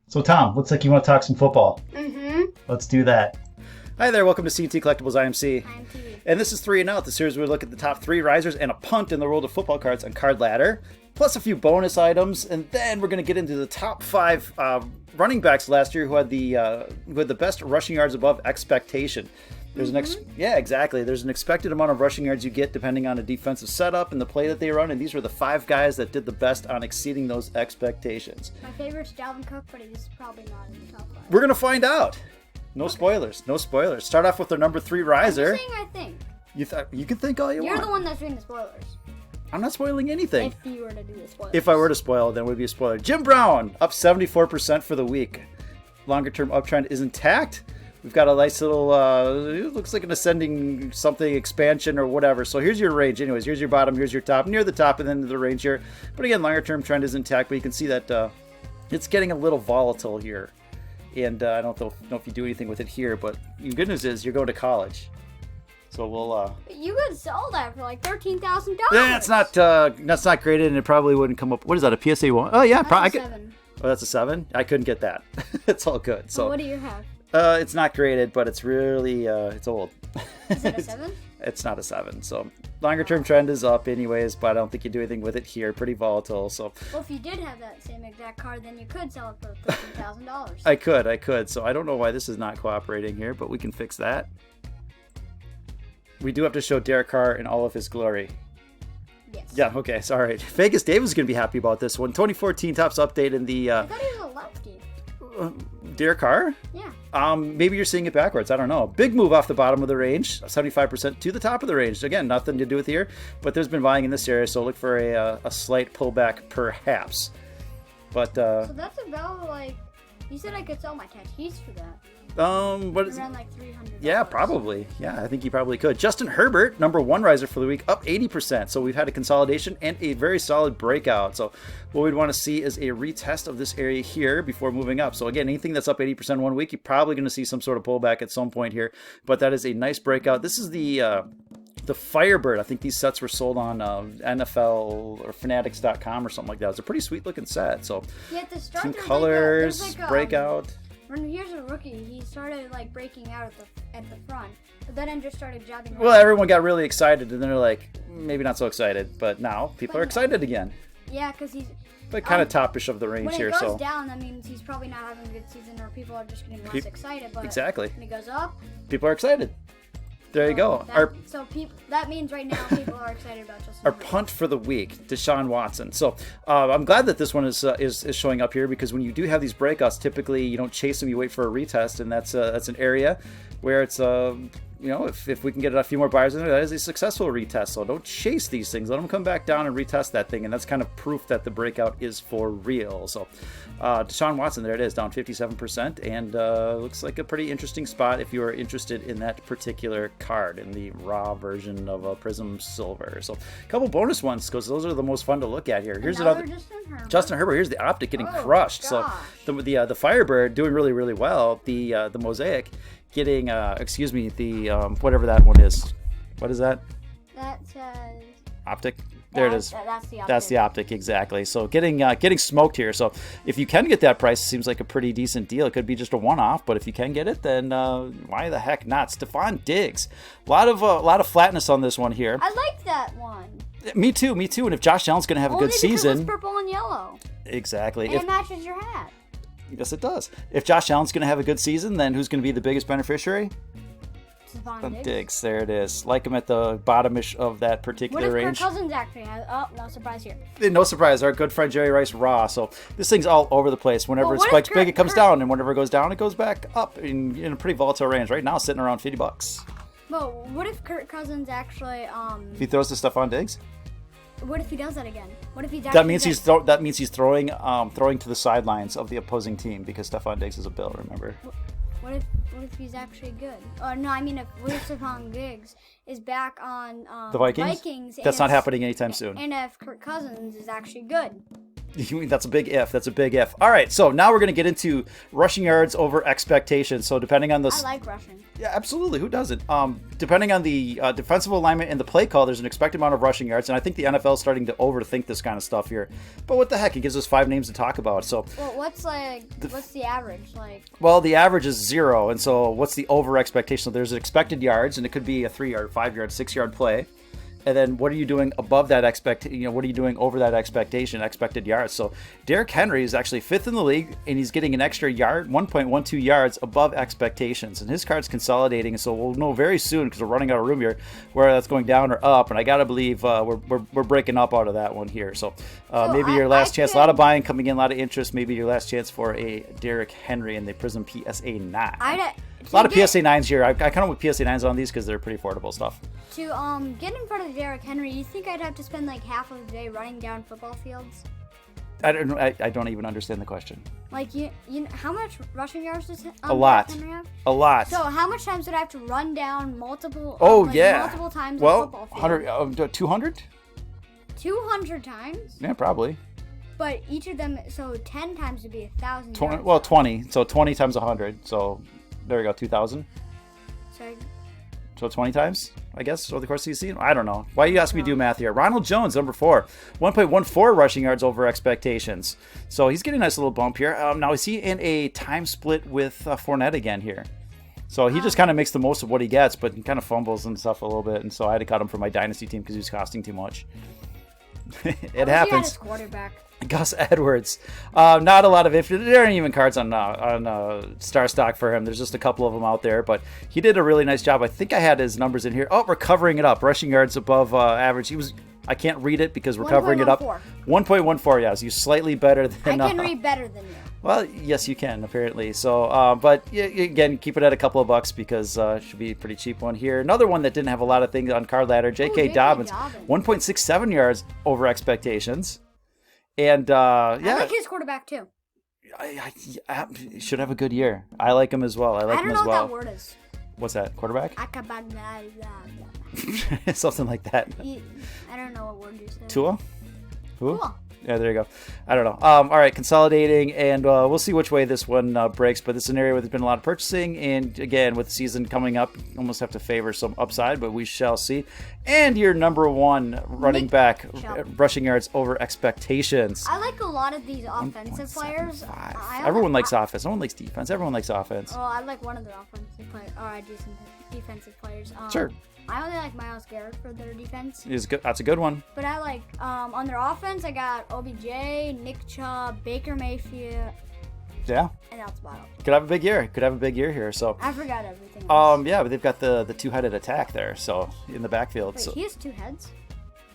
So Tom, looks like you want to talk some football. Mm-hmm. Let's do that. Hi there, welcome to CT Collectibles IMC. I'm TV. And this is 3 and Out, the series where we look at the top 3 risers and a punt in the world of football cards on Card Ladder, plus a few bonus items, and then we're going to get into the top 5 running backs last year who had the best rushing yards above expectation. There's There's an expected amount of rushing yards you get depending on a defensive setup and the play that they run, and these were the 5 guys that did the best on exceeding those expectations. My favorite's Dalvin Cook, but he's probably not in the top 5. We're going to find out. No spoilers. Start off with their number 3 riser. I'm just saying I think. You can think all you want. You're the one that's doing the spoilers. I'm not spoiling anything. If you were to do the spoilers. If I were to spoil, then it would be a spoiler. Jim Brown, up 74% for the week. Longer term uptrend is intact. We've got a nice little, it looks like an ascending something expansion or whatever. So here's your range. Anyways, here's your bottom, here's your top, near the top, and then the range here. But again, longer term trend is intact, but you can see that it's getting a little volatile here. And I don't know if you do anything with it here, but the good news is you're going to college. So we'll... You could sell that for like $13,000. That's not graded, and it probably wouldn't come up. What is that, a PSA 1? Oh, yeah. That's a 7. Oh, that's a 7? I couldn't get that. It's all good. So Well, what do you have? It's not graded, but it's really, it's old. Is it a 7? It's not a 7. So longer term trend is up anyways, but I don't think you do anything with it here. Pretty volatile. So Well, if you did have that same exact card, then you could sell it for $13,000. I could. So I don't know why this is not cooperating here, but we can fix that. We do have to show Derek Carr in all of his glory. Yes. Yeah, okay, sorry. Vegas Davis is going to be happy about this one. 2014 Topps update in the... I thought he was a lefty. Derek Carr? Yeah. Maybe you're seeing it backwards. I don't know. Big move off the bottom of the range. 75% to the top of the range. Again, nothing to do with here, but there's been buying in this area, so look for a slight pullback perhaps. But So that's about like... You said I could sell my tattoos for that. what is Around like $300. Yeah, probably. Yeah, I think you probably could. Justin Herbert, number 1 riser for the week, up 80%. So we've had a consolidation and a very solid breakout. So what we'd want to see is a retest of this area here before moving up. So again, anything that's up 80% 1 week, you're probably going to see some sort of pullback at some point here. But that is a nice breakout. This is the Firebird. I think these sets were sold on NFL or Fanatics.com or something like that. It's a pretty sweet looking set. So Yeah, at the start, some there's colors, like a breakout. When he was a rookie, he started like breaking out at the front, but then just started jabbing around. Well, everyone got really excited, and then they're like, maybe not so excited. But now people are excited again. Yeah, because he's... But kind of topish of the range when here. it goes So down, that means he's probably not having a good season, or people are just getting less excited. But exactly. when he goes up... People are excited. There you go. That means right now people are excited about Justin Our Herbert. punt for the week, Deshaun Watson. So I'm glad that this one is showing up here, because when you do have these breakouts, typically you don't chase them, you wait for a retest, and that's an area where it's if we can get a few more buyers in there, that is a successful retest. So don't chase these things. Let them come back down and retest that thing, and that's kind of proof that the breakout is for real. So Deshaun Watson, there it is, down 57%, and looks like a pretty interesting spot if you are interested in that particular card in the raw version of a Prism Silver. So a couple bonus ones, because those are the most fun to look at here. Here's another Justin Herbert. Here's the Optic getting crushed. Gosh. So the Firebird doing really, really well. The Mosaic getting whatever that one is. What is that? That says... Optic. There it is. That's the Optic. That's the Optic, exactly. So getting smoked here. So if you can get that price, it seems like a pretty decent deal. It could be just a one-off, but if you can get it, then why the heck not? Stephon Diggs. A lot of flatness on this one here. I like that one. Me too. And if Josh Allen's going to have a good season, Only because it's purple and yellow. Exactly. And it matches your hat. Yes, it does. If Josh Allen's going to have a good season, then who's going to be the biggest beneficiary? Stephon Diggs. There it is. Like him at the bottomish of that particular range. What if Kirk Cousins actually has... Oh, no surprise here. No surprise. Our good friend Jerry Rice raw. So this thing's all over the place. Whenever it spikes big, it comes down. And whenever it goes down, it goes back up in a pretty volatile range. Right now, sitting around $50. Well, what if Kirk Cousins actually... If he throws the stuff on Diggs? What if he does that again? What if he's that means he's throwing to the sidelines of the opposing team, because Stephon Diggs is a Bill, remember? What if he's actually good? No, I mean, what if Stephon Diggs is back on the Vikings? That's not happening anytime soon. And if Kirk Cousins is actually good. That's a big if. That's a big if. All right, so now we're going to get into rushing yards over expectations. So depending on the... I like rushing. Yeah, absolutely. Who doesn't? Depending on the defensive alignment and the play call, there's an expected amount of rushing yards, and I think the NFL is starting to overthink this kind of stuff here. But what the heck? It gives us 5 names to talk about. So, well, what's the average like? Well, the average is 0, and so what's the over expectation? So there's expected yards, and it could be a 3-yard, 5-yard, 6-yard play. And then what are you doing above that what are you doing over that expected yards? So Derrick Henry is actually 5th in the league, and he's getting an extra yard, 1.12 yards above expectations. And his card's consolidating, so we'll know very soon, because we're running out of room here, where that's going down or up. And I got to believe we're breaking up out of that one here. So maybe your last chance, a lot of buying coming in, a lot of interest, maybe your last chance for a Derrick Henry in the Prism PSA 9. A lot of PSA 9s here. I kind of went PSA 9s on these because they're pretty affordable stuff. To get in front of Derrick Henry, you think I'd have to spend like half of the day running down football fields? I don't even understand the question. Like you how much rushing yards does a lot. Henry have? A lot. So how much times would I have to run down multiple? Multiple times. Well, on football field? 200. 200 times. Yeah, probably. But each of them, so 10 times would be 1,000. 20. Well, 20. So 20 times 100. So there you go, 2,000. So 20 times, I guess, over the course of the season? I don't know. Why you ask me to do math here? Ronald Jones, number 4. 1.14 rushing yards over expectations. So he's getting a nice little bump here. Now, is he in a time split with Fournette again here? So he just kind of makes the most of what he gets, but he kind of fumbles and stuff a little bit. And so I had to cut him for my dynasty team because he was costing too much. It happens. He had his quarterback. Gus Edwards. Not a lot of interest. There aren't even cards on Star Stock for him. There's just a couple of them out there, but he did a really nice job. I think I had his numbers in here. Oh, we're covering it up. Rushing yards above average. I can't read it because we're covering it up. 1.14, yes. He's slightly better than... I can read better than you. Well, yes, you can, apparently. So, but again, keep it at a couple of bucks because it should be a pretty cheap one here. Another one that didn't have a lot of things on card ladder, J.K. Dobbins. 1.67 yards over expectations. And I like his quarterback too. I should have a good year. I like him as well. I don't know what that word is. What's that? Quarterback? Something like that. I don't know what word you said. Tua? Who? Cool. Yeah, there you go. I don't know. All right, consolidating, and we'll see which way this one breaks. But this is an area where there's been a lot of purchasing, and again, with the season coming up, you almost have to favor some upside, but we shall see. And your number 1 running back, rushing yards over expectations. I like a lot of these offensive players. Everyone likes offense. No one likes defense. Everyone likes offense. Oh, I like one of the offensive players. Or I do some defensive players. Sure. I only like Myles Garrett for their defense. That's a good one. But I like, on their offense, I got OBJ, Nick Chubb, Baker Mayfield. Yeah. And that's about it. Could have a big year. Could have a big year here. So I forgot everything else. Yeah, but they've got the two-headed attack there, so in the backfield. Wait, he has 2 heads?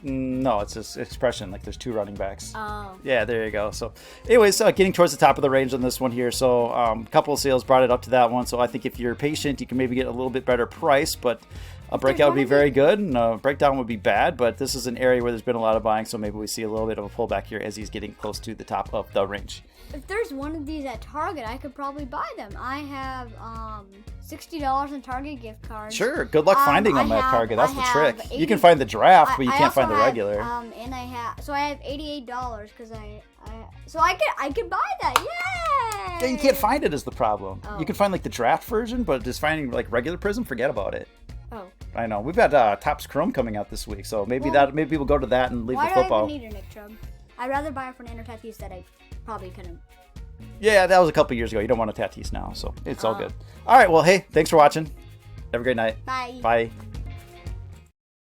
No, it's this expression, like there's 2 running backs. Oh. Yeah, there you go. So anyways, getting towards the top of the range on this one here. So a couple of sales brought it up to that one. So I think if you're patient, you can maybe get a little bit better price, but a breakout would be very good, and a breakdown would be bad, but this is an area where there's been a lot of buying, so maybe we see a little bit of a pullback here as he's getting close to the top of the range. If there's one of these at Target, I could probably buy them. I have $60 in Target gift cards. Sure, good luck finding them at Target. That's the trick. You can find the draft, but you can't find the regular. And I have $88 because I could buy that. Yay! Yeah, you can't find it is the problem. Oh. You can find like the draft version, but just finding like regular Prism, forget about it. Oh. I know. We've got Topps Chrome coming out this week, so maybe we'll go to that and leave the football. Why do I even need a Nick Chubb? I'd rather buy it for an Tatis that I probably couldn't. Yeah, that was a couple years ago. You don't want a Tatis now, so it's all good. All right, well, hey, thanks for watching. Have a great night. Bye. Bye.